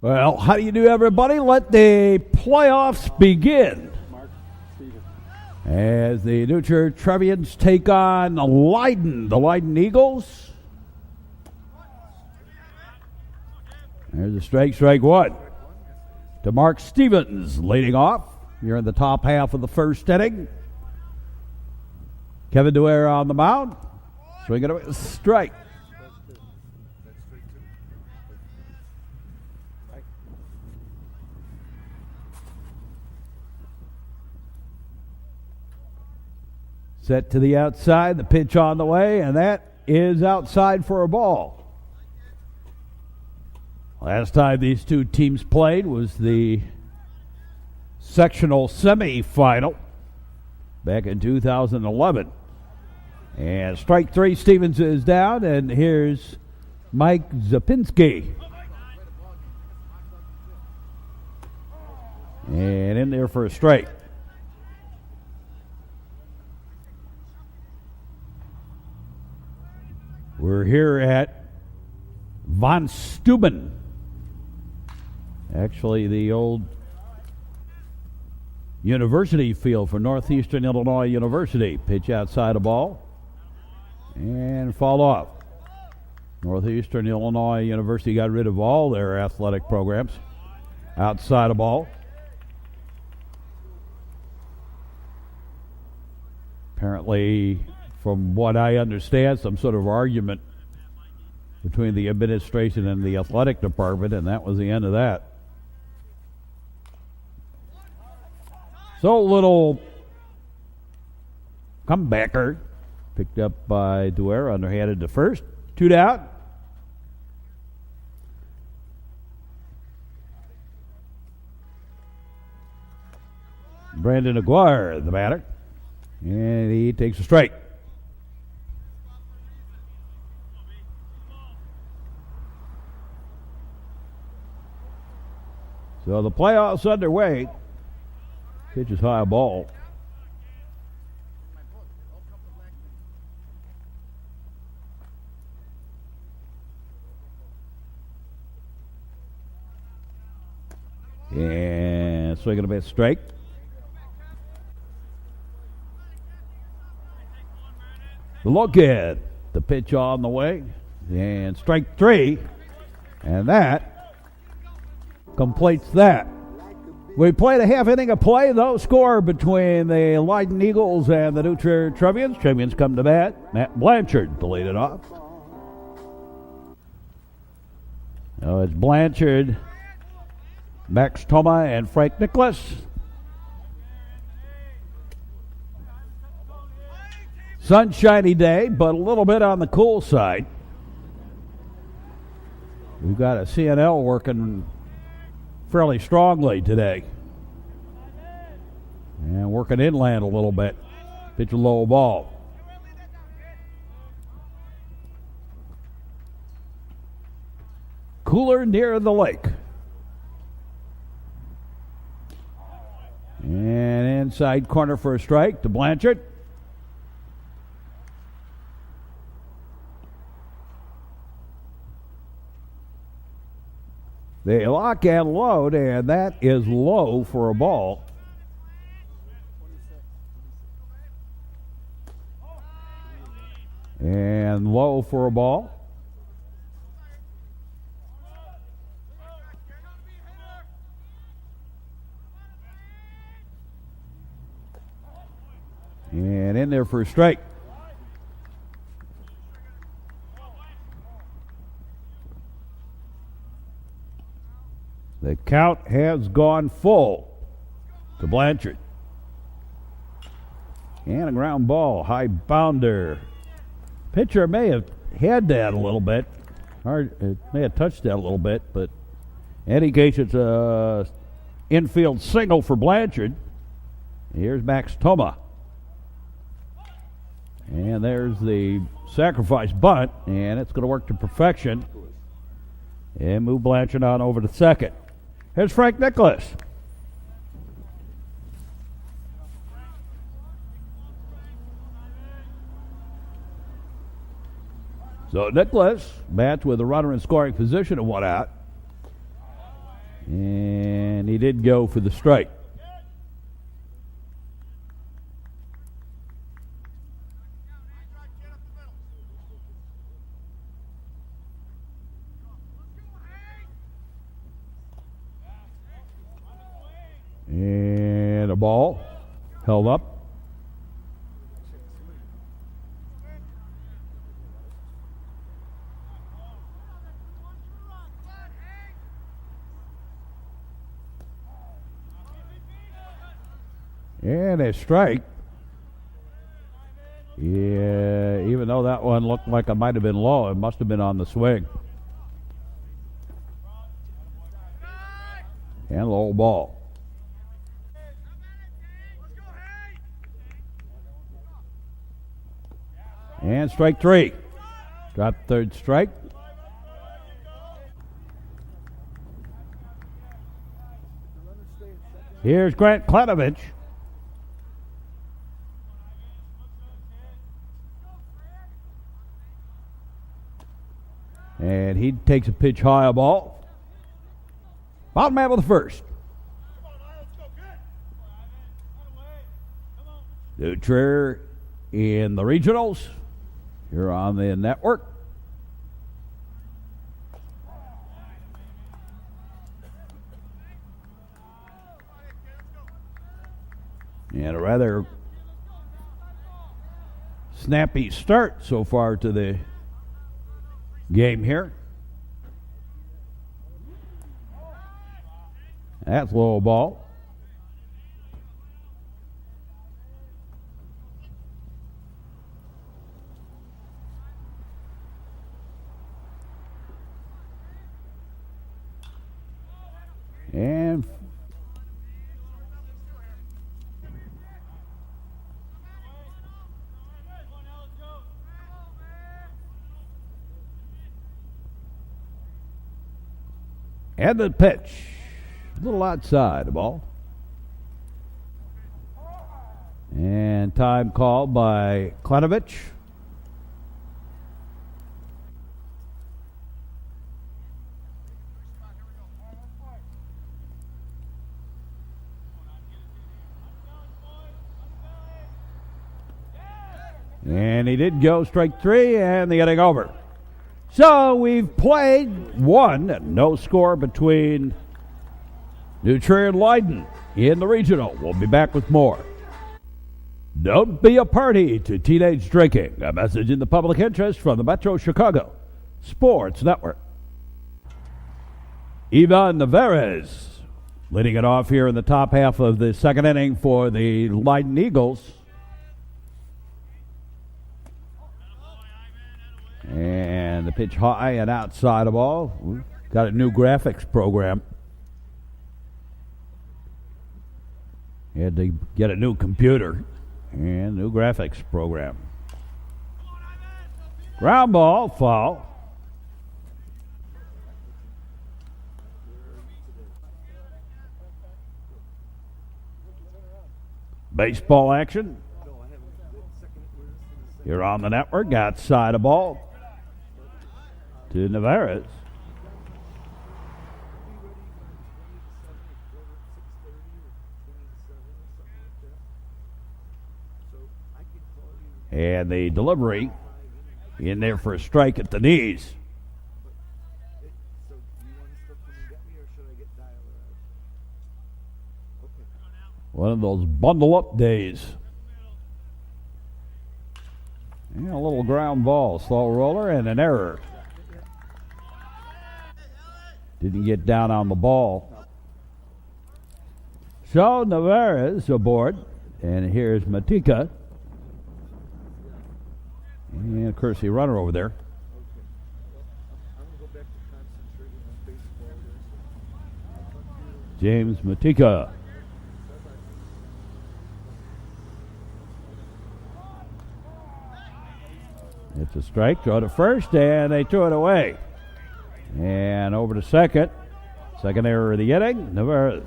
Well, how do you do, everybody? Let the playoffs begin as the Trier Trevians take on Leyden, the Leyden Eagles. There's a strike one to Mark Stevens leading off. You're in the top half of the first inning. Kevin Duer on the mound. Swinging away a strike. Set to the outside, the pitch on the way, and that is outside for a ball. Last time these two teams played was the sectional semifinal back in 2011. And strike three, Stevens is down, and here's Mike Zapinski. And in there for a strike. We're here at Von Steuben. Actually, the old university field for Northeastern Illinois University. Pitch outside a ball and fall off. Northeastern Illinois University got rid of all their athletic programs. Outside a ball. Apparently, from what I understand, some sort of argument between the administration and the athletic department, and that was the end of that. So a little comebacker picked up by Duer, underhanded to first. 2 down. Brandon Aguirre, the batter, and he takes a strike. So the playoffs underway. Pitch is high ball. And swinging a bit strike. Look at the pitch on the way. And strike three. And that completes that. We played a half inning of play, though. Score between the Leyden Eagles and the Trier Trevians. Trevians come to bat. Matt Blanchard to lead it off. Oh, it's Blanchard, Max Thoma, and Frank Nicholas. Sunshiny day, but a little bit on the cool side. We've got a CNL working fairly strongly today. And working inland a little bit. Pitch a low ball. Cooler near the lake. And inside corner for a strike to Blanchard. They lock and load, and that is low for a ball. And low for a ball. And in there for a strike. The count has gone full to Blanchard. And a ground ball, high bounder. Pitcher may have had that a little bit. It may have touched that a little bit, but in any case, it's a infield single for Blanchard. Here's Max Thoma. And there's the sacrifice bunt, and it's going to work to perfection. And move Blanchard on over to second. Here's Frank Nicholas. So Nicholas bats with a runner in scoring position and 1 out. And he did go for the strike. And a ball held up. And a strike. Yeah, even though that one looked like it might have been low, it must have been on the swing. And low ball. And strike three. Drop third strike. Here's Grant Klanovich. And he takes a pitch high, a ball. Bottom man with the first. The Trier in the regionals. Here on the network. And a rather snappy start so far to the game here. That's low ball. And the pitch. A little outside the ball. And time called by Klanovich. And he did go strike three, and the inning over. So we've played one, no score between New Trier and Leyden in the regional. We'll be back with more. Don't be a party to teenage drinking. A message in the public interest from the Metro Chicago Sports Network. Ivan Nevarez leading it off here in the top half of the second inning for the Leyden Eagles. And the pitch high and outside of ball. We've got a new graphics program. Had to get a new computer and new graphics program. Ground ball, foul. Baseball action. You're on the network. Outside of ball to Nevarez. And the delivery in there for a strike at the knees. One of those bundle up days. Yeah, a little ground ball, slow roller, and an error. Didn't get down on the ball. So Nevarez aboard, and here's Matika. And of course, the runner over there. James Matika. It's a strike, throw to first, and they threw it away. And over to second. Second error of the inning, Nevarez.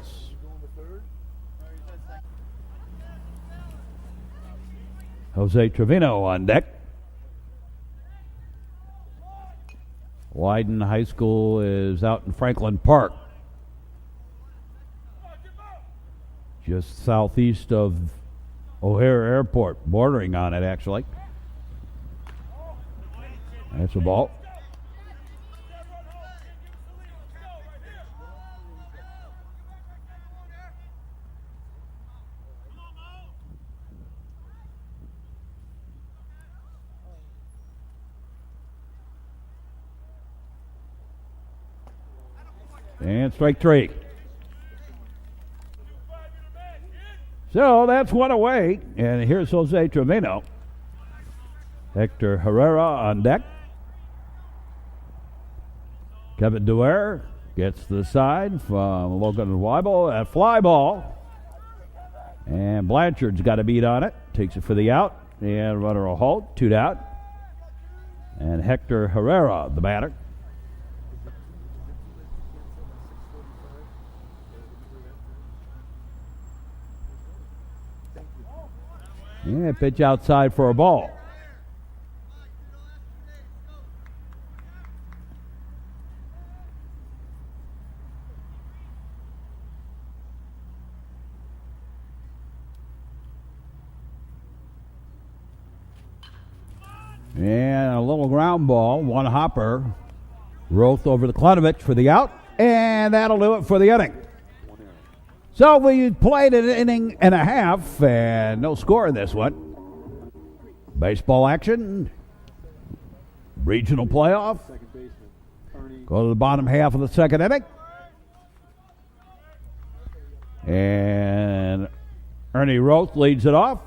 Jose Trevino on deck. Leyden High School is out in Franklin Park. just southeast of O'Hare Airport, bordering on it, actually. That's a ball. And strike three. So that's one away. And here's Jose Trevino. Hector Herrera on deck. Kevin Duer gets to the side from Logan Weibel. A fly ball. And Blanchard's got a beat on it. Takes it for the out. And runner will hold. 2 down. And Hector Herrera, the batter. Yeah, pitch outside for a ball. And a little ground ball, one hopper. Roth over to Klanovich for the out, and that'll do it for the inning. So we played an inning and a half, and no score in this one. Baseball action. Regional playoff. Go to the bottom half of the second inning. And Ernie Roth leads it off.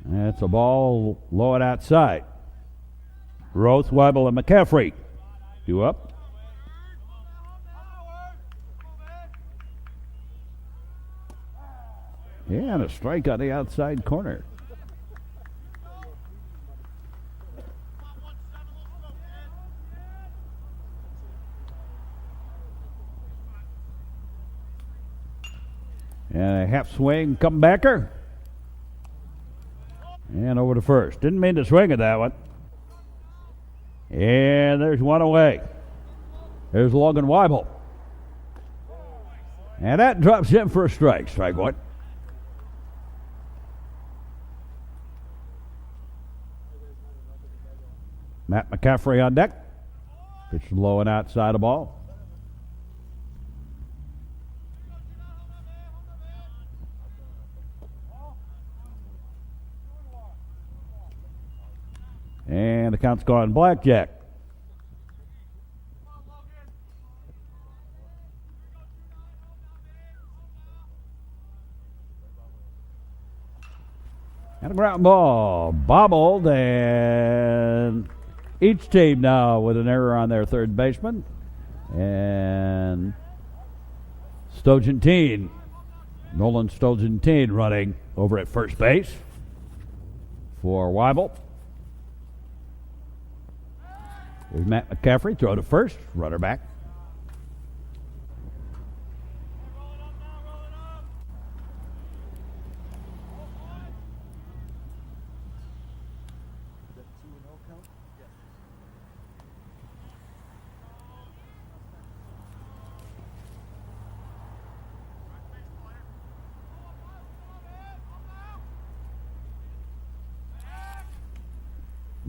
That's a ball low and outside. Roth, Weibel, and McCaffrey due up. Yeah, and a strike on the outside corner. And a half swing, comebacker. And over to first. Didn't mean to swing at that one. And there's one away. There's Logan Weibel. And that drops him for a strike. Strike one. Matt McCaffrey on deck. Pitch low and outside the ball. And the count's gone blackjack. And a ground ball. Bobbled, and each team now with an error on their third baseman. And Nolan Stogentine running over at first base for Weibel. There's Matt McCaffrey, throw to first, runner back.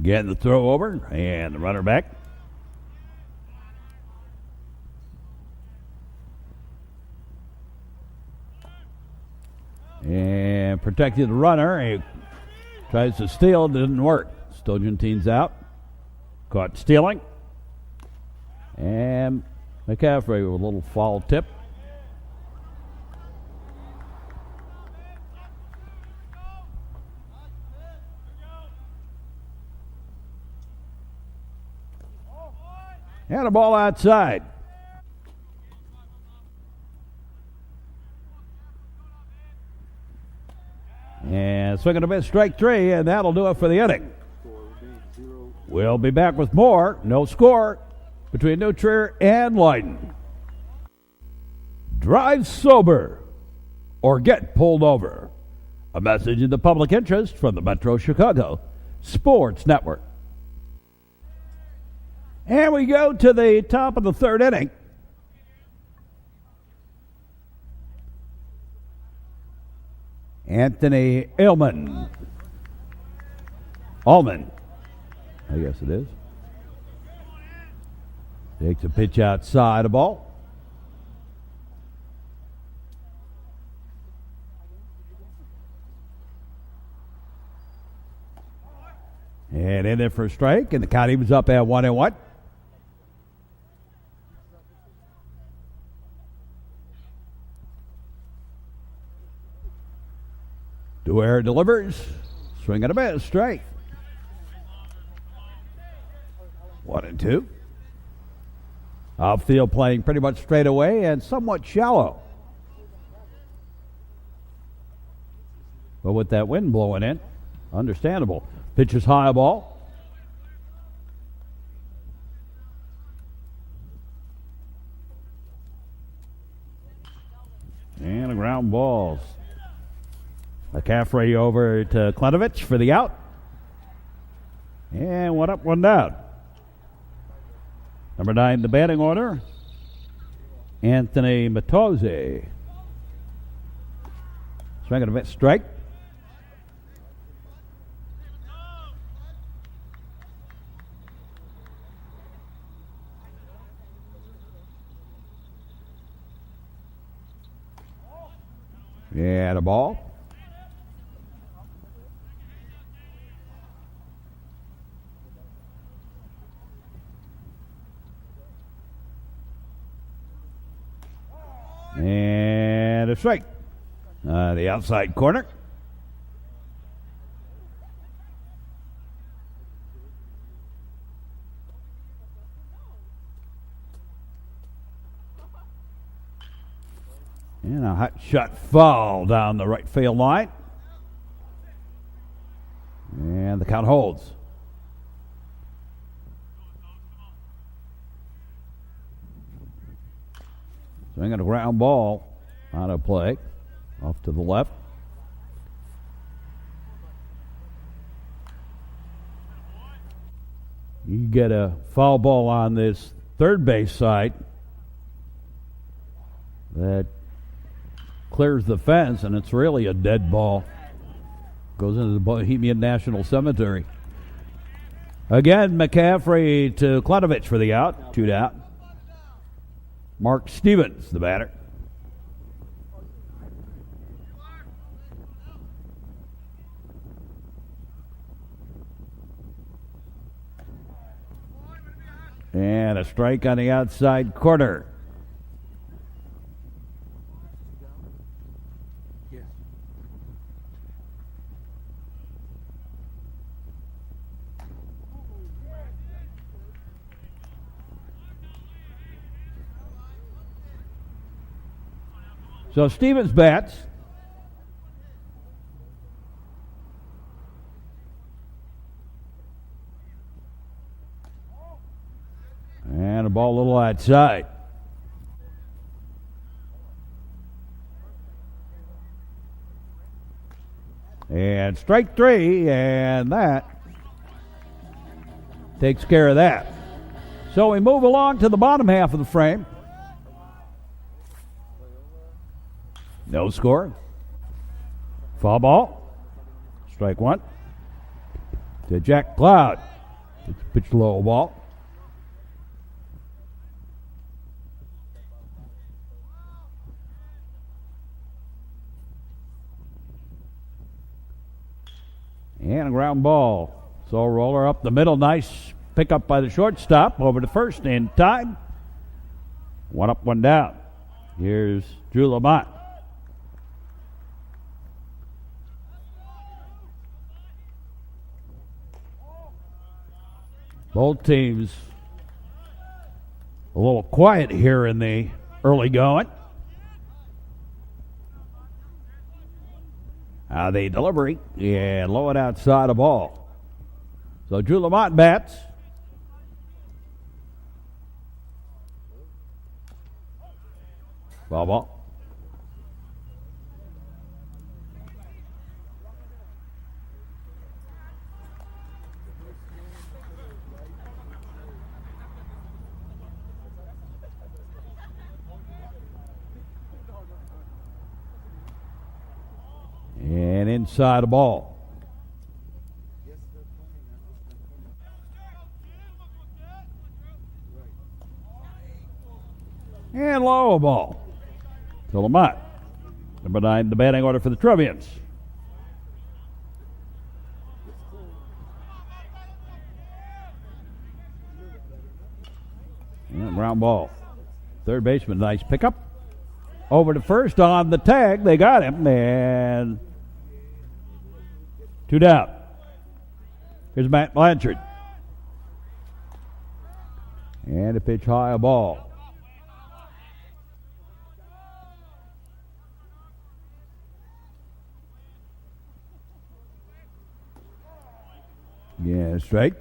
Getting the throw over, and the runner back. And protected the runner. He tries to steal, didn't work. Stogentine's out. Caught stealing. And McCaffrey with a little foul tip. And a ball outside. And swinging a miss, strike three, and that'll do it for the inning. We'll be back with more. No score between New Trier and Leyden. Drive sober or get pulled over. A message in the public interest from the Metro Chicago Sports Network. And we go to the top of the third inning. Anthony Allman, I guess it is. Takes a pitch outside a ball. And in there for a strike, and the count evens up at 1-1. Dwyer delivers. Swing and a miss. Strike. 1-2. Outfield playing pretty much straight away and somewhat shallow. But with that wind blowing in, understandable. Pitches high ball. And a ground ball. McCaffrey over to Klenovich for the out. And one up, one down. Number 9, the batting order, Anthony Matozzi. Swing and a miss. Strike. And a ball. And a strike. The outside corner. And a hot shot foul down the right field line. And the count holds. Swinging a ground ball on a play. Off to the left. You get a foul ball on this third base side that clears the fence, and it's really a dead ball. Goes into the Bohemian National Cemetery. Again, McCaffrey to Klenovich for the out. 2 down. Mark Stevens, the batter. And a strike on the outside corner. So Stevens bats. And a ball a little outside. And strike 3, and that takes care of that. So we move along to the bottom half of the frame. No score. Foul ball. Strike 1. To Jack Cloud. It's a pitch low ball. And a ground ball. So roller up the middle. Nice pickup by the shortstop. Over to first in time. 1 up, 1 down. Here's Drew Lamont. Both teams a little quiet here in the early going. The delivery, and low and outside a ball. So Drew Lamont bats. Foul ball. inside the ball. And low ball to Lamont. Number 9, the batting order for the Trevians. And ground ball. Third baseman, nice pickup. Over to first on the tag. They got him. And 2 down. Here's Matt Blanchard. And a pitch high, a ball. Yeah, straight.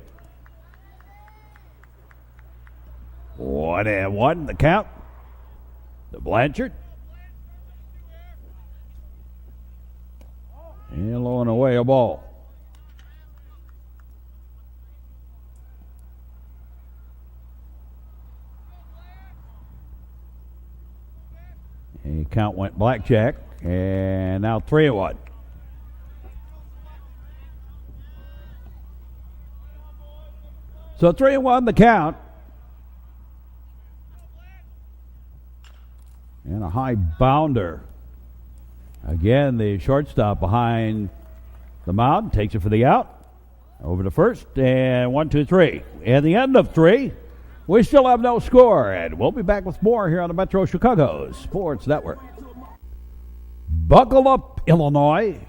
1-1 the count. The Blanchard. And low and away, a ball. And count went blackjack. And now 3-1. So 3-1 the count. And a high bounder. Again, the shortstop behind the mound takes it for the out. Over to first, and 1, 2, 3. At the end of 3, we still have no score, and we'll be back with more here on the Metro Chicago Sports Network. Buckle up, Illinois.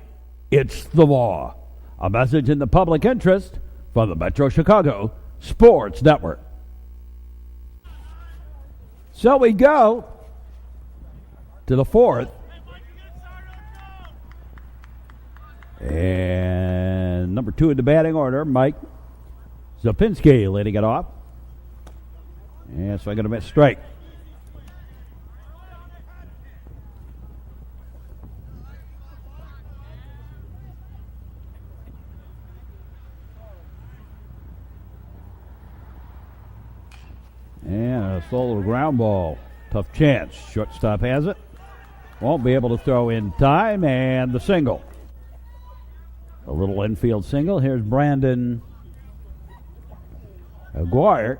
It's the law. A message in the public interest from the Metro Chicago Sports Network. So we go to the 4th. And number 2 in the batting order, Mike Zapinski leading it off. And so I got a miss strike. And a solo ground ball. Tough chance. Shortstop has it. Won't be able to throw in time. And the single. A little infield single. Here's Brandon Aguirre.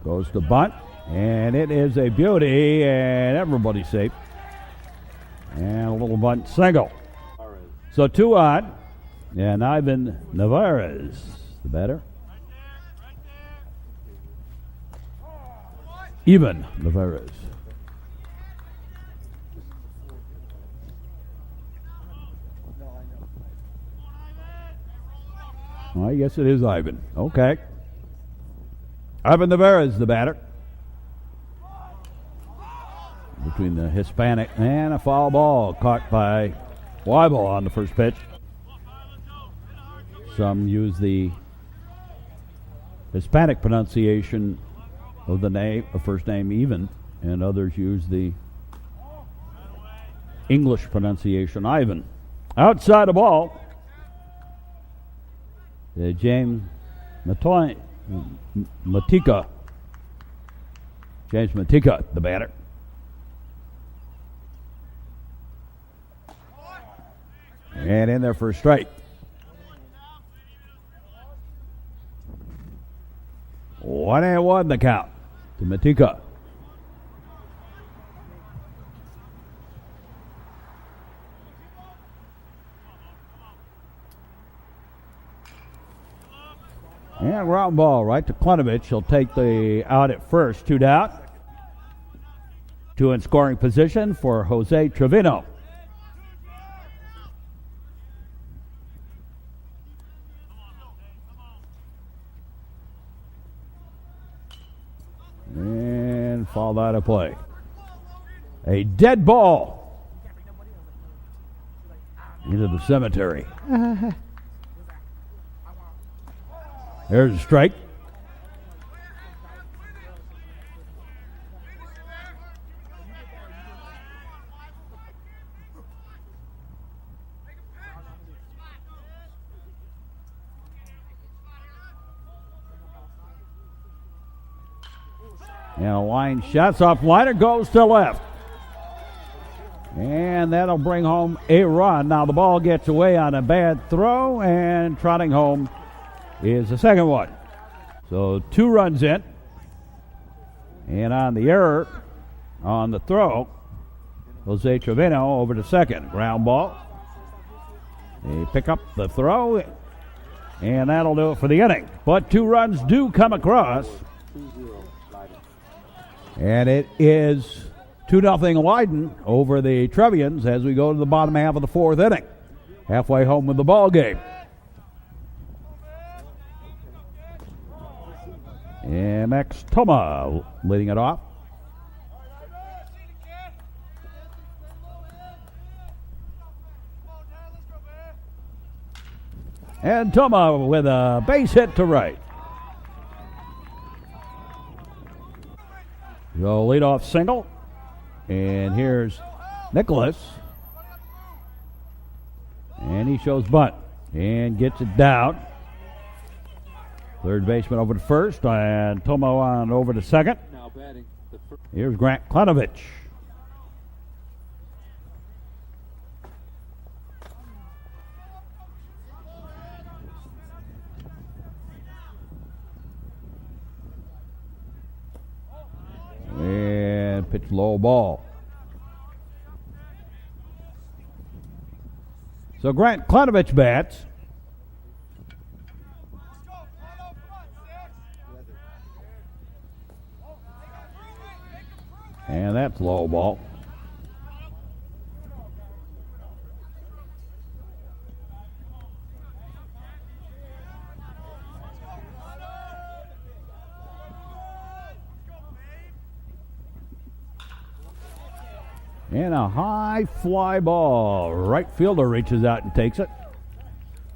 Goes to bunt. And it is a beauty. And everybody's safe. And a little bunt single. So 2 on. And Ivan Navarez, the batter. Ivan Navarez. Well, I guess it is Ivan. Okay. Ivan Navarez, the batter. Between the Hispanic and a foul ball caught by Weibel on the first pitch. Some use the Hispanic pronunciation of the name, of first name even, and others use the English pronunciation Ivan. Outside the ball, James Matika. James Matika, the batter. And in there for a strike. 1-1 the count to Matika. And ground ball right to Klunovich. He'll take the out at first. 2 down. 2 in scoring position for Jose Trevino. And fouled out of play. A dead ball into the cemetery. There's a strike. And a line shots off liner, goes to left. And that'll bring home a run. Now the ball gets away on a bad throw, and trotting home is the second one. So 2 runs in. And on the error on the throw, Jose Trevino over to second. Ground ball. They pick up the throw, and that'll do it for the inning. But 2 runs do come across. And it is 2-0 Leyden over the Trevians as we go to the bottom half of the 4th inning. Halfway home with the ball game. And Max Toma leading it off. And Toma with a base hit to right. So leadoff single. And here's Nicholas. And he shows bunt. And gets it down. Third baseman over to first. And Toma on over to second. Now batting. Here's Grant Klanovich. And pitch low ball. So Grant Klanovich bats. And that's low ball. And a high fly ball. Right fielder reaches out and takes it.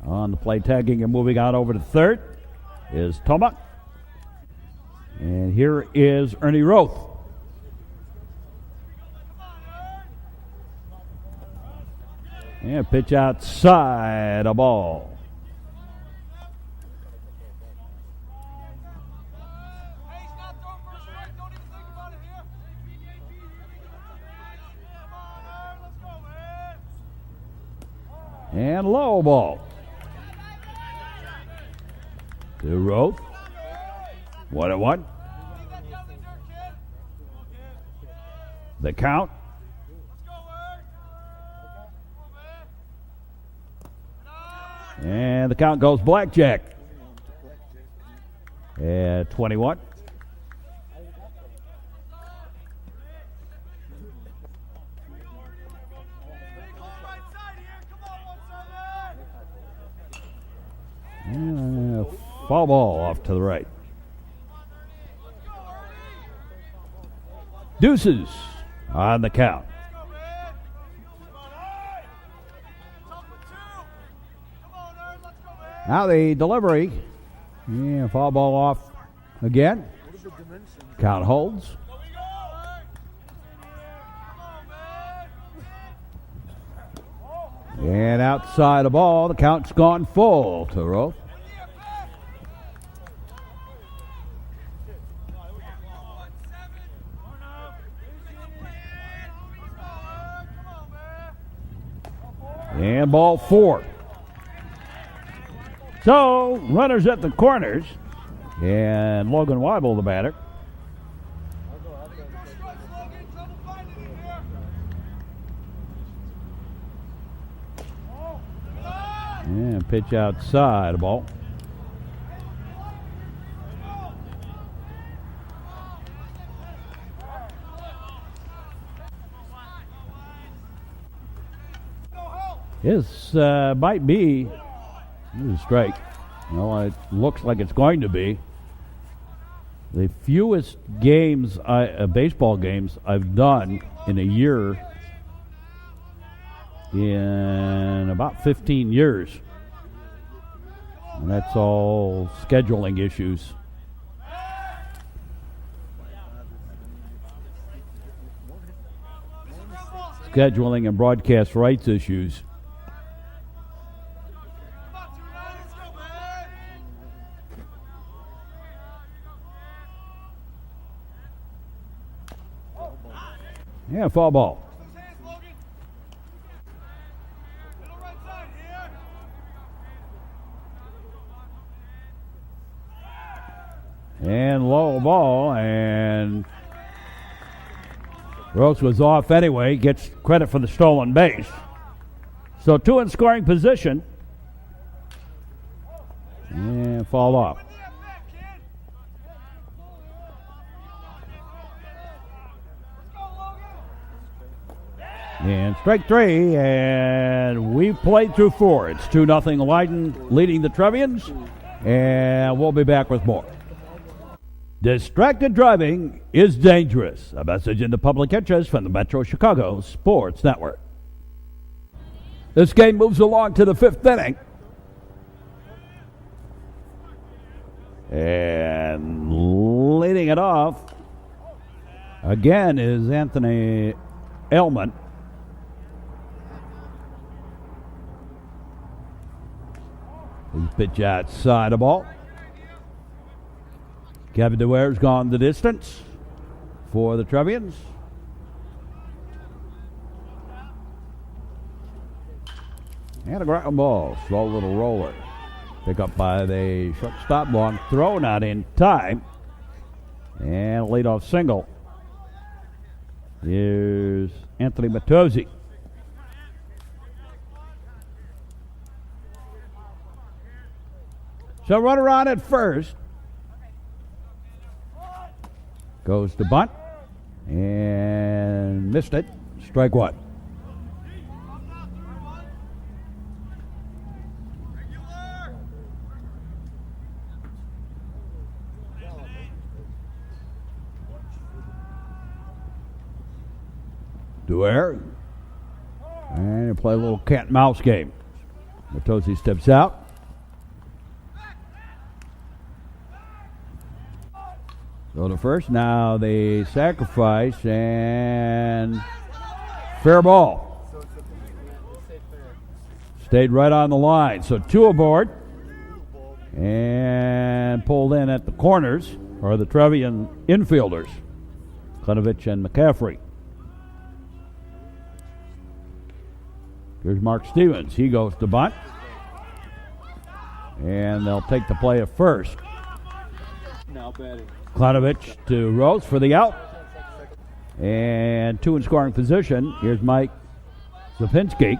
On the play, tagging and moving out over to third is Toma. And here is Ernie Roth. And pitch outside, a ball. And low ball. To Roth. 1-1. The count. And the count goes blackjack. At 21. Foul ball off to the right. Deuces on the count. Now the delivery. Yeah, foul ball off again. Count holds. And outside the ball, the count's gone full to Roth. And ball 4. So, runners at the corners. And Logan Weibel, the batter. And pitch outside the ball. This might be a strike. No, it looks like it's going to be. The fewest games, baseball games, I've done in a year in about 15 years. And that's all scheduling issues. Scheduling and broadcast rights issues. Yeah, foul ball. And low ball, and Rose was off anyway, gets credit for the stolen base. So 2 in scoring position. And fall off. And strike 3, and we played through 4. It's 2-0 Leyden leading the Trevians, and we'll be back with more. Distracted driving is dangerous. A message in the public interest from the Metro Chicago Sports Network. This game moves along to the 5th inning. And leading it off again is Anthony Elman. His pitch outside the ball. Kevin DeWare's gone the distance for the Trevians. And a ground ball, slow little roller. Pick up by the shortstop, long throw, not in time. And a leadoff single. Here's Anthony Matozzi. So runner on at first. Goes to bunt. And missed it. Strike 1. Dwyer. And he'll play a little cat and mouse game. Matozzi steps out. Go to first. Now they sacrifice and fair ball. Stayed right on the line. So 2 aboard. And pulled in at the corners are the Trevian infielders, Klenovich and McCaffrey. Here's Mark Stevens. He goes to bunt. And they'll take the play at first. Now batting. Klenovich to Rose for the out. And 2 in scoring position. Here's Mike Zapinski.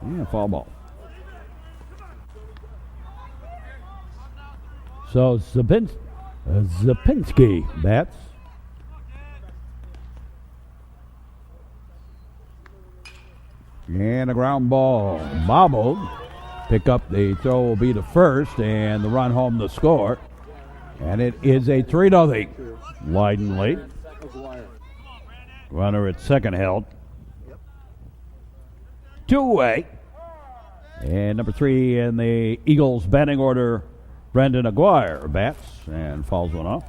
Yeah, foul ball. So Zapinski bats. And a ground ball bobbled. Pick up the throw will be to first, and the run home the score. And it is a 3-0 Leyden lead. Runner at second held. 2 away. And number 3 in the Eagles batting order, Brendan Aguirre bats and fouls one off.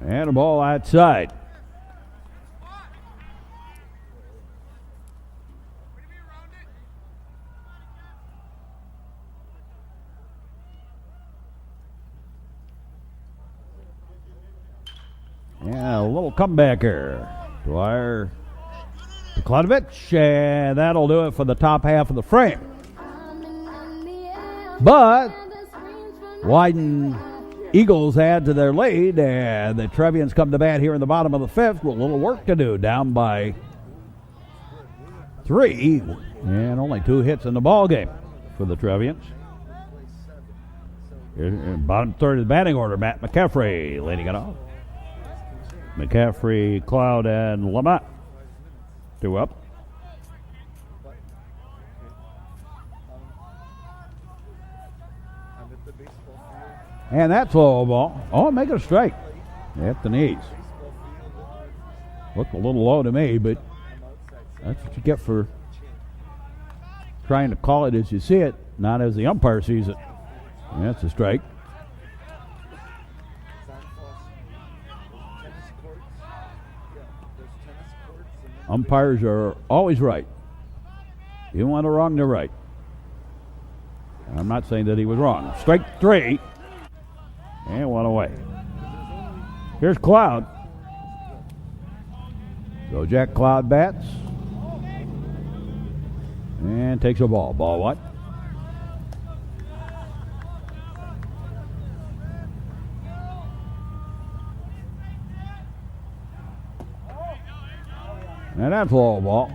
And a ball outside. Yeah, a little comeback here. Dwyer to Klenovich, and that'll do it for the top half of the frame. But Leyden Eagles add to their lead, and the Trevians come to bat here in the bottom of the 5th with a little work to do, down by 3, and only 2 hits in the ball game for the Trevians. In bottom third of the batting order, Matt McCaffrey leading it off. McCaffrey, Cloud, and Lamont 2 up. And that's low ball. Oh, make it a strike at the knees. Looked a little low to me, but that's what you get for trying to call it as you see it, not as the umpire sees it. And that's a strike. Umpires are always right. Even when they're wrong, they're right. And I'm not saying that he was wrong. Strike 3. And 1 away. Here's Cloud. So Jack Cloud bats. And takes a ball. Ball what? And that's a low ball.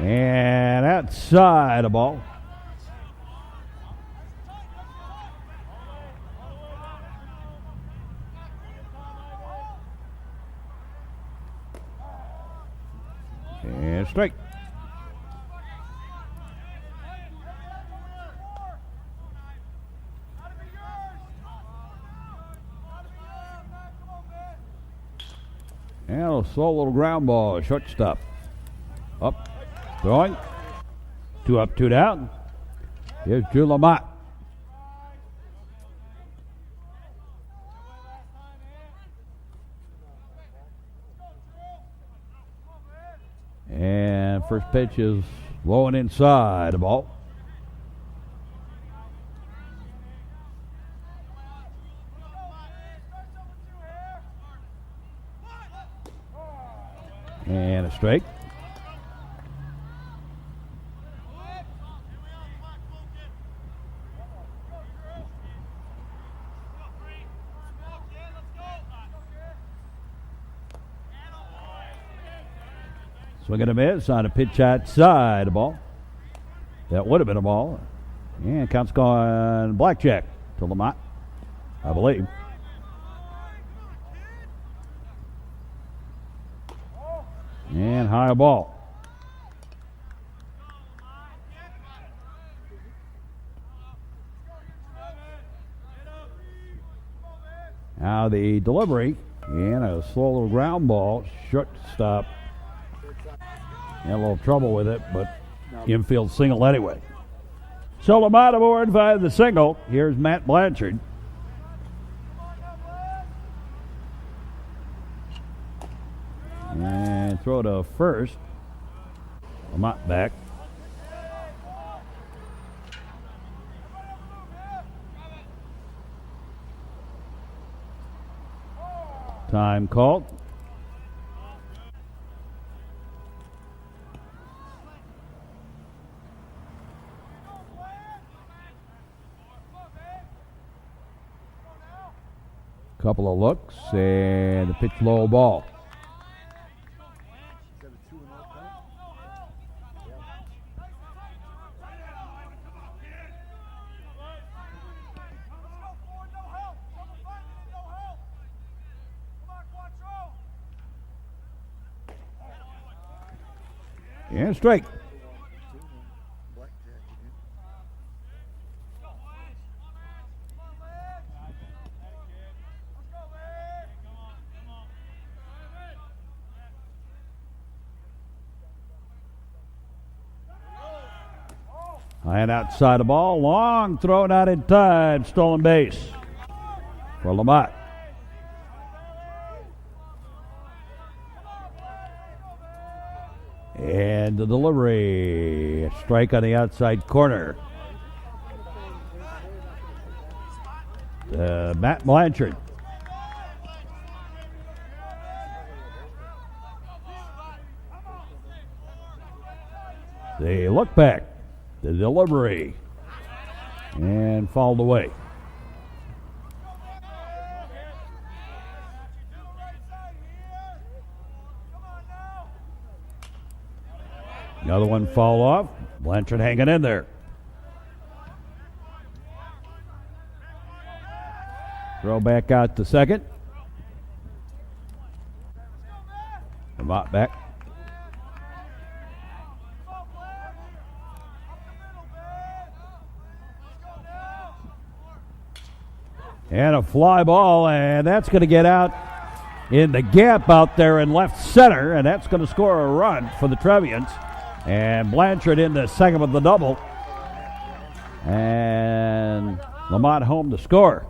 And outside a ball. And straight. And a slow little ground ball, shortstop. Up, throwing. 2 up, 2 down. Here's Drew Lamont. And first pitch is low and inside the ball. And a strike. Swing and a miss on a pitch outside the ball. That would have been a ball. And count's going blackjack to Lamont, I believe. And high ball. Now the delivery and a slow little ground ball, shortstop. Had a little trouble with it, but infield single anyway. So Lamont aboard via the single. Here's Matt Blanchard. And throw to first. Lamont back. Time called. Couple of looks and a pitch low ball. And strike. High and outside the ball. Long throw, not in time. Stolen base for Lamont. And the delivery. A strike on the outside corner. Matt Blanchard. They look back. The delivery. And fouled away. Another one foul off. Blanchard hanging in there. Throw back out to second. Lamont back. And a fly ball, and that's going to get out in the gap out there in left center, and that's going to score a run for the Trevians. And Blanchard in the second of the double. And Lamont home to score.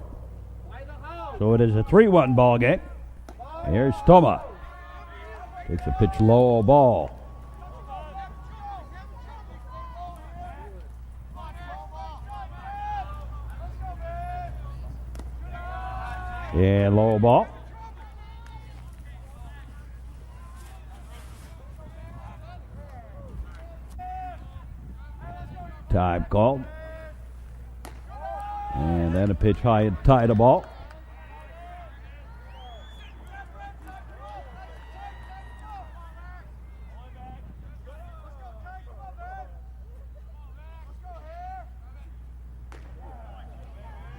So it is a 3-1 ball game. Here's Toma. Takes a pitch low ball. And low ball. Time called. And then a pitch high and tie the ball.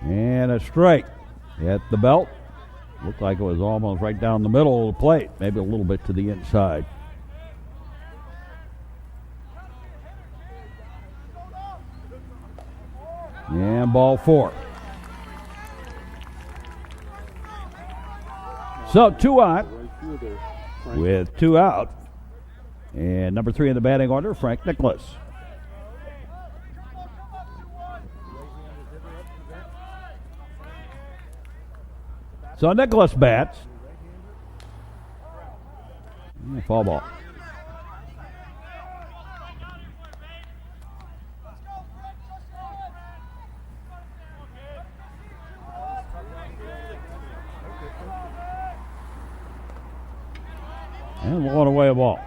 And a strike at the belt. Looked like it was almost right down the middle of the plate, maybe a little bit to the inside. And ball 4. So 2 out with 2 out. And number 3 in the batting order, Frank Nicholas. So Nicholas bats. Foul ball. And one away a ball.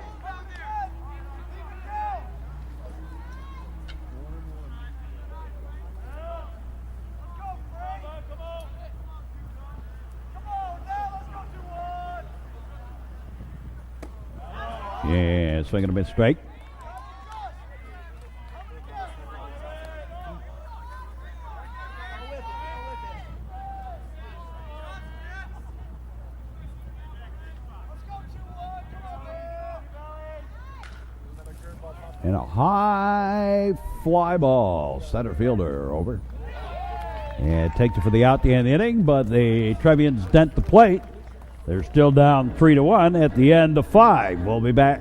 Yeah, swinging a bit straight. And a high fly ball. Center fielder over. And takes it for the out the end inning, but the Trevians dent the plate. They're still down 3-1 at the end of 5. We'll be back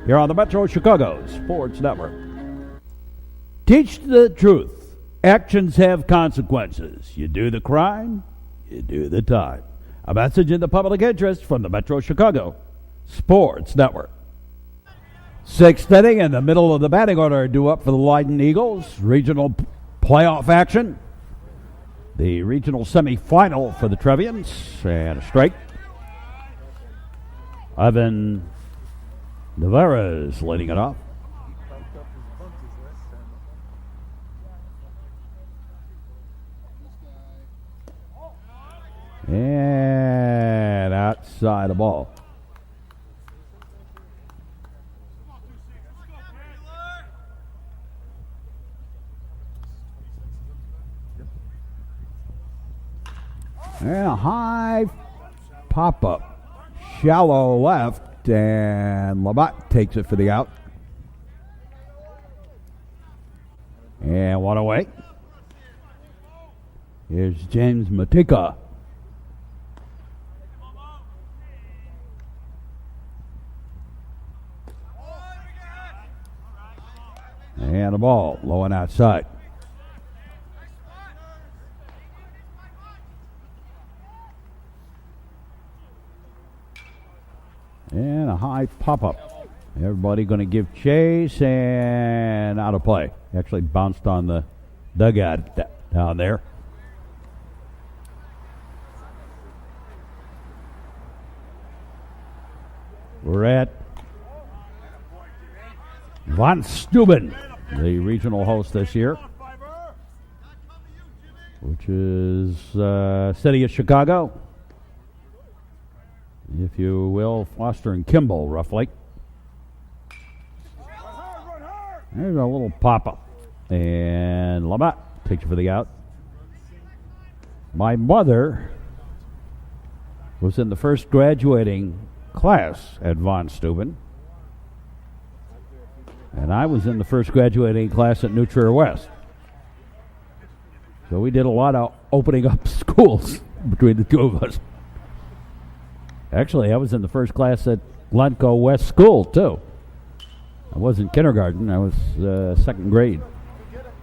here on the Metro Chicago Sports Network. Teach the truth. Actions have consequences. You do the crime, you do the time. A message in the public interest from the Metro Chicago Sports Network. 6th inning in the middle of the batting order due up for the Leyden Eagles. Regional playoff action. The regional semifinal for the Trevians. And a strike. Ivan Navarez leading it off. And outside the ball. And a high pop-up. Shallow left, and Labatt takes it for the out. And one away. Here's James Matika. And the ball low and outside. And a high pop-up. Everybody going to give chase and out of play. Actually bounced on the dugout down there. We're at Von Steuben, the regional host this year, which is City of Chicago. If you will, Foster and Kimball, roughly. There's a little pop-up. And Labatt takes it for the out. My mother was in the first graduating class at Von Steuben. And I was in the first graduating class at New Trier West. So we did a lot of opening up schools between the two of us. Actually, I was in the first class at Glencoe West School, too. I was in kindergarten. I was second grade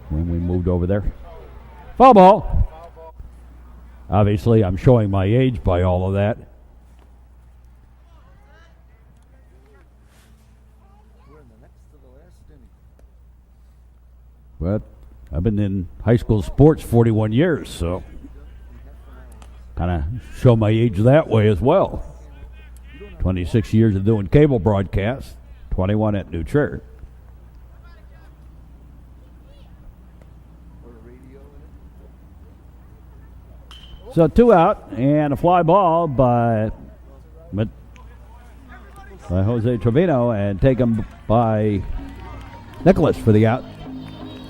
when we moved over there. Foul ball. Obviously, I'm showing my age by all of that. But I've been in high school sports 41 years, so Kind of show my age that way as well. 26 years of doing cable broadcasts, 21 at New Trier. So 2 out and a fly ball by Jose Trevino, and taken by Nicholas for the out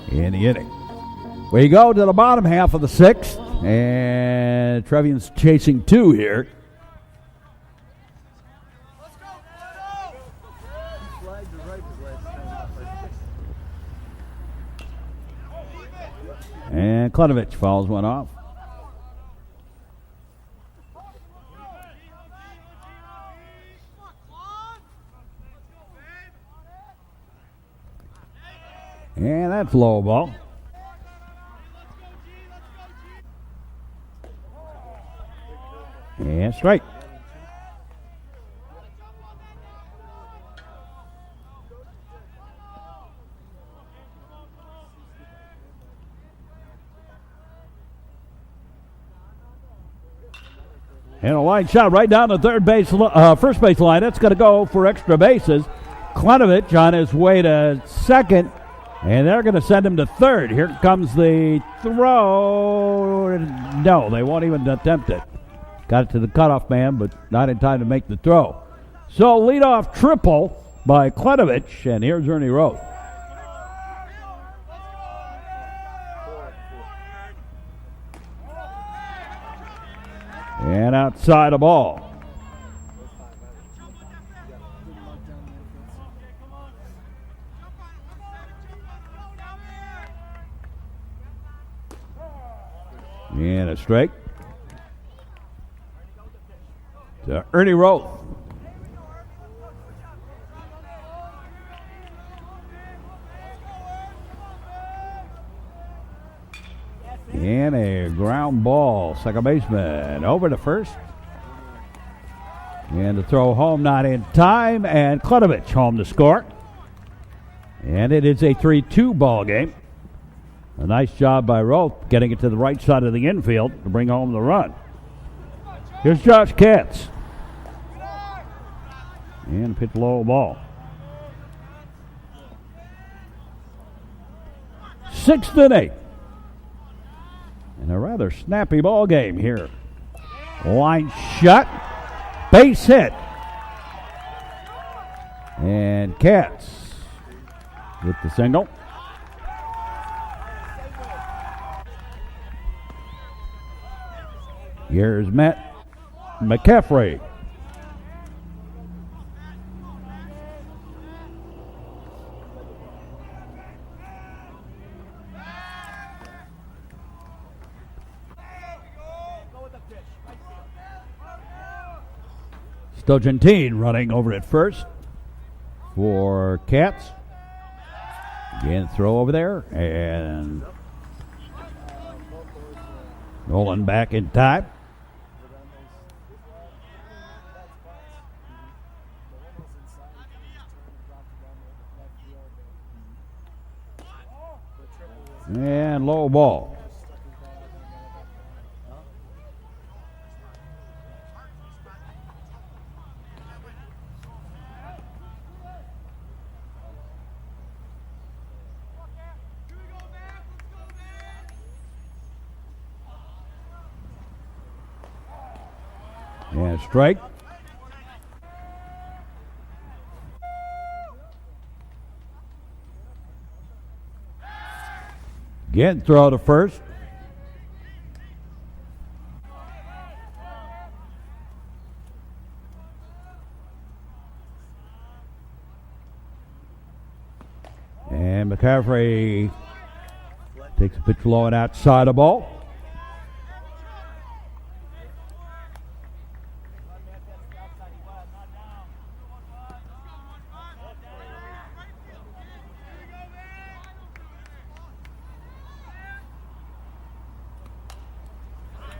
in the inning. We go to the bottom half of the 6th, and Trevians chasing 2 here. And Klenovich fouls one off. And that's low ball. And strike. And a line shot right down the first base line. That's going to go for extra bases. Klenovich on his way to second, and they're going to send him to third. Here comes the throw. No, they won't even attempt it. Got it to the cutoff man, but not in time to make the throw. So leadoff triple by Klenovich, and here's Ernie Roth. And outside the ball. And a strike to Ernie Roth. And a ground ball. Second baseman over to first. And the throw home not in time. And Klenovich home to score. And it is a 3-2 ball game. A nice job by Roth getting it to the right side of the infield to bring home the run. Here's Josh Katz. And pitch low ball. 6th inning. And a rather snappy ball game here. Line shut. Base hit. And Katz with the single. Here's Matt McCaffrey. Stogentine running over at first for Katz. Again, throw over there, and Nolan back in time. And low ball. And strike. Again, throw to first. And McCaffrey takes a pitch low and outside the ball.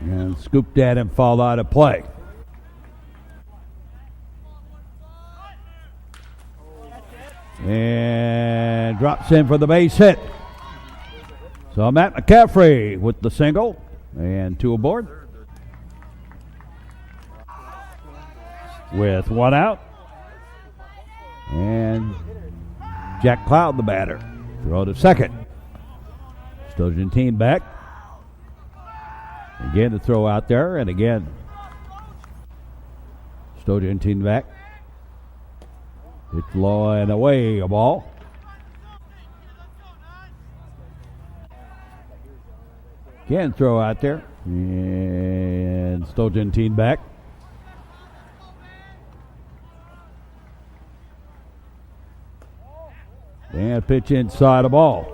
And scooped at him, fouled out of play. And drops in for the base hit. So Matt McCaffrey with the single, and 2 aboard. with one out. And Jack Cloud, the batter. Throw to second. Stojantine back. Again, the throw out there, and again, Stojantine back. It's low and away, a ball. Again, throw out there, and Stojantine back. And pitch inside a ball.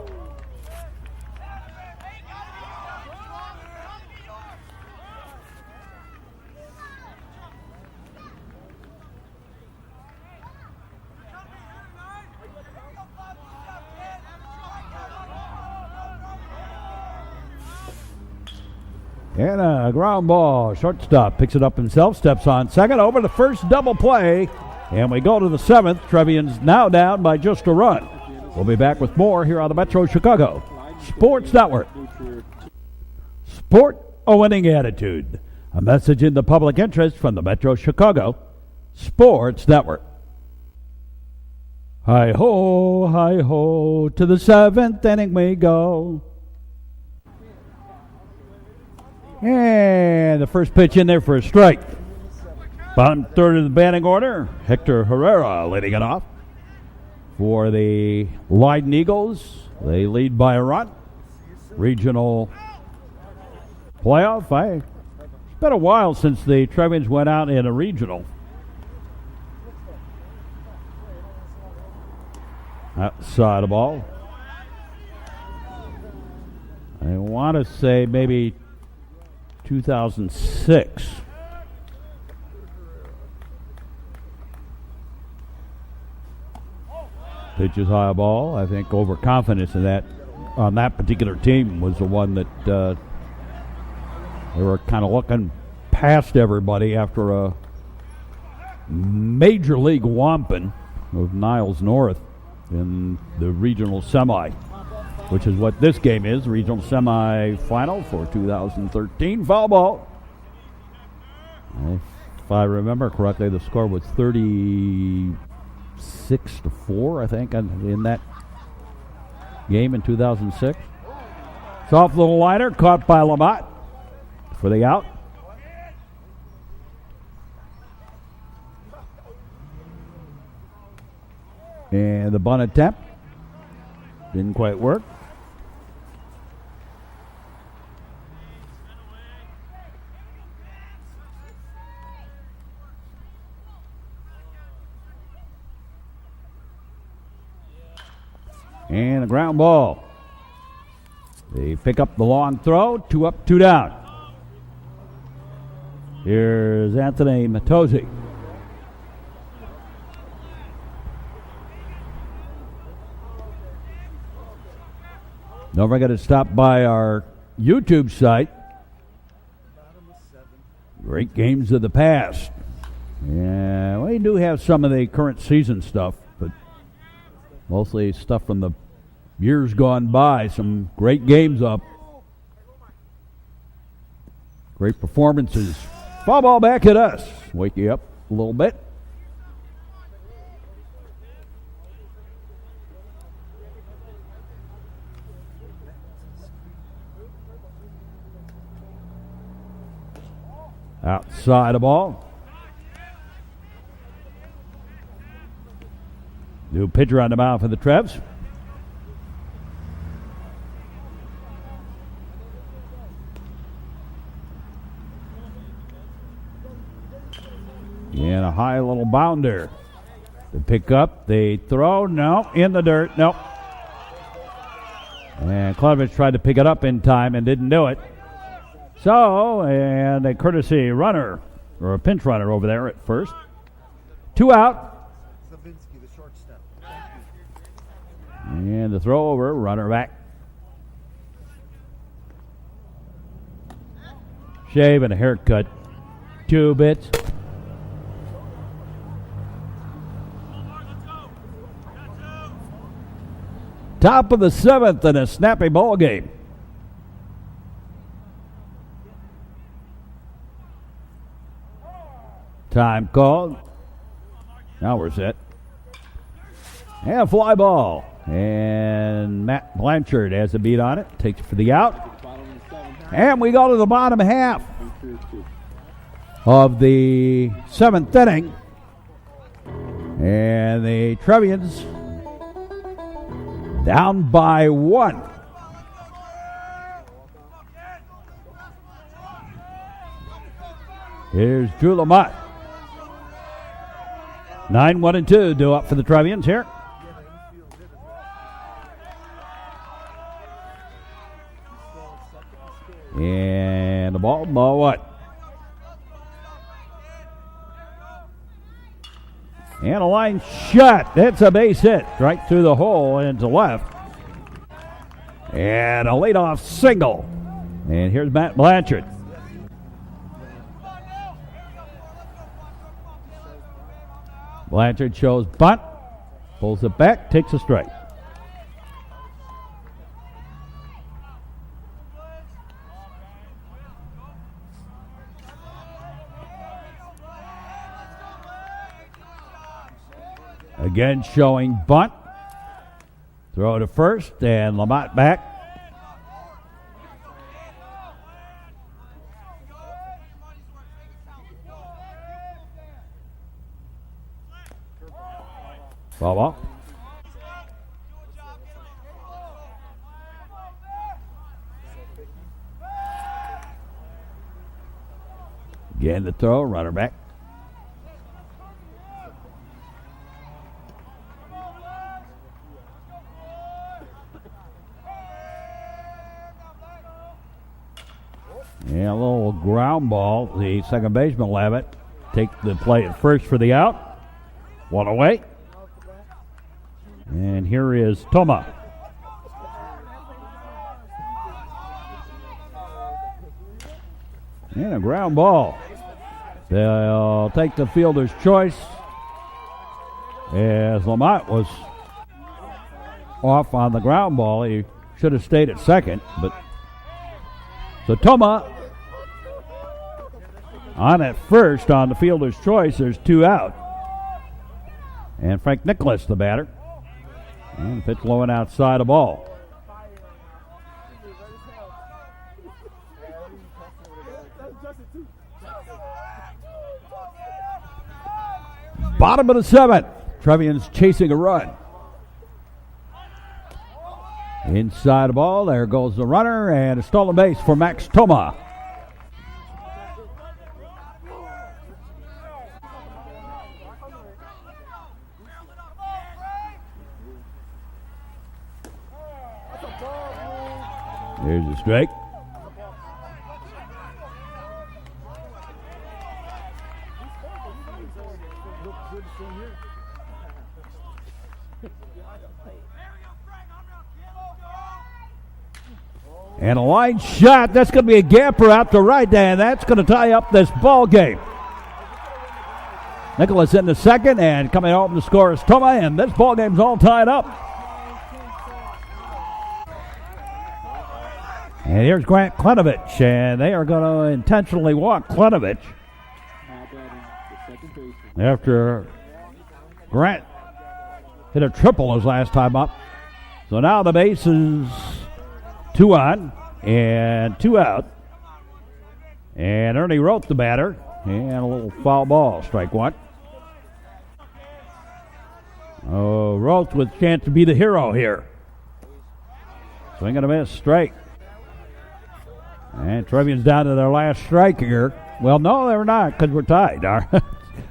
And a ground ball. Shortstop picks it up himself, steps on second, over the first double play. And we go to the seventh. Trevians now down by just a run. We'll be back with more here on the Metro Chicago Sports Network. Sport, a winning attitude. A message in the public interest from the Metro Chicago Sports Network. Hi-ho, to the seventh inning we go. And the first pitch in there for a strike. Bottom third of the batting order, Hector Herrera leading it off. For the Leyden Eagles, they lead by a run. Regional playoff. It's been a while since the Trevians went out in a regional. Outside the ball. I want to say maybe 2006. Pitches high ball. I think overconfidence in that on that particular team was the one that they were kind of looking past everybody after a major league whomping of Niles North in the regional semi, which is what this game is, regional semi-final for 2013. Foul ball. If I remember correctly, the score was 36-4, I think, in that game in 2006. Soft little liner caught by Lamont for the out. And the bunt attempt didn't quite work. And a ground ball. They pick up the long throw. 2 up, 2 down. Here's Anthony Matozzi. Don't forget to stop by our YouTube site. Great games of the past. Yeah, we do have some of the current season stuff, but mostly stuff from the years gone by. Some great games up. Great performances. Foul ball back at us. Wake you up a little bit. Outside the ball. New pitcher on the mound for the Trevs. And a high little bounder. They pick up, they throw, no, in the dirt, no. And Klovich tried to pick it up in time and didn't do it. So, and a courtesy runner, or a pinch runner over there at first. 2 out. And the throw over, runner back. Shave and a haircut. 2 bits. Top of the 7th in a snappy ball game. Time called. Now we're set. And fly ball. And Matt Blanchard has a beat on it. Takes it for the out. And we go to the bottom half of the 7th inning. And the Trevians down by 1. Here's Drew Lamont. 9-1-2 due up for the Trevians here. And the ball 1. And a line shot. That's a base hit right through the hole into left. And a leadoff single. And here's Matt Blanchard. Blanchard shows bunt. Pulls it back. Takes a strike. Again showing bunt. Throw to first and Lamont back. Ball. Again the throw, runner back. Yeah, a little ground ball. The second baseman will have it. Take the play at first for the out. 1 away. And here is Toma. And a ground ball. They'll take the fielder's choice as Lamont was off on the ground ball. He should have stayed at second, but so Toma on at first on the fielder's choice. There's 2 out. And Frank Nicholas, the batter. And pitch low and outside the ball. Bottom of the 7th. Trevians chasing a run. Inside the ball. There goes the runner. And a stolen base for Max Toma. Here's a strike. And a line shot. That's going to be a gapper out to right, and that's going to tie up this ball game. Nicholas in the second, and coming home to score is Toma, and this ball game's all tied up. And here's Grant Klenovich, and they are going to intentionally walk Klenovich after Grant hit a triple his last time up. So now the base is 2 on and 2 out. And Ernie Roth, the batter, and a little foul ball, strike 1. Oh, Roth with a chance to be the hero here. Swing and a miss, strike. And Trevians down to their last strike here. Well, no, they're not because we're tied.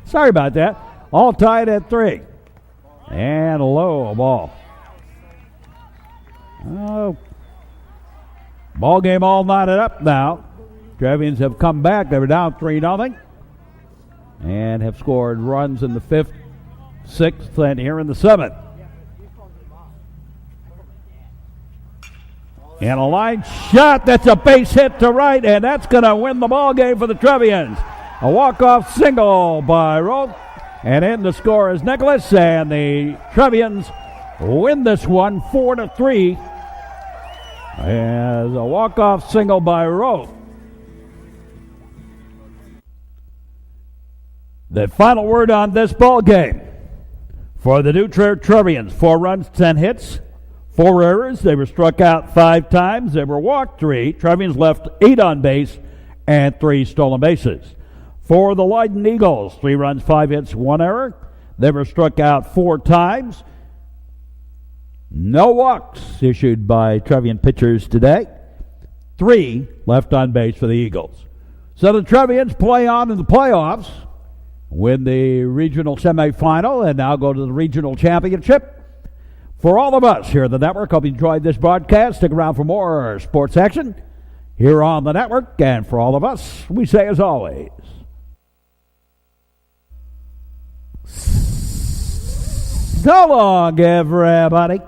Sorry about that. All tied at 3. And a low ball. Oh, ball game all knotted up now. Trevians have come back. They were down 3-0 and have scored runs in the 5th, 6th, and here in the 7th. And a line shot. That's a base hit to right, and that's going to win the ball game for the Trevians. A walk-off single by Roth, and in the score is Nicholas, and the Trevians win this one 4-3 as a walk-off single by Roth. The final word on this ball game. For the new Trier Trevians, 4 runs, 10 hits, 4 errors. They were struck out 5 times. They were walked 3. Trevians left 8 on base and 3 stolen bases. For the Leyden Eagles, 3 runs, 5 hits, 1 error. They were struck out 4 times. No walks issued by Trevian pitchers today. 3 left on base for the Eagles. So the Trevians play on in the playoffs, win the regional semifinal, and now go to the regional championship. For all of us here at the network, hope you enjoyed this broadcast. Stick around for more sports action here on the network. And for all of us, we say as always, so long, everybody.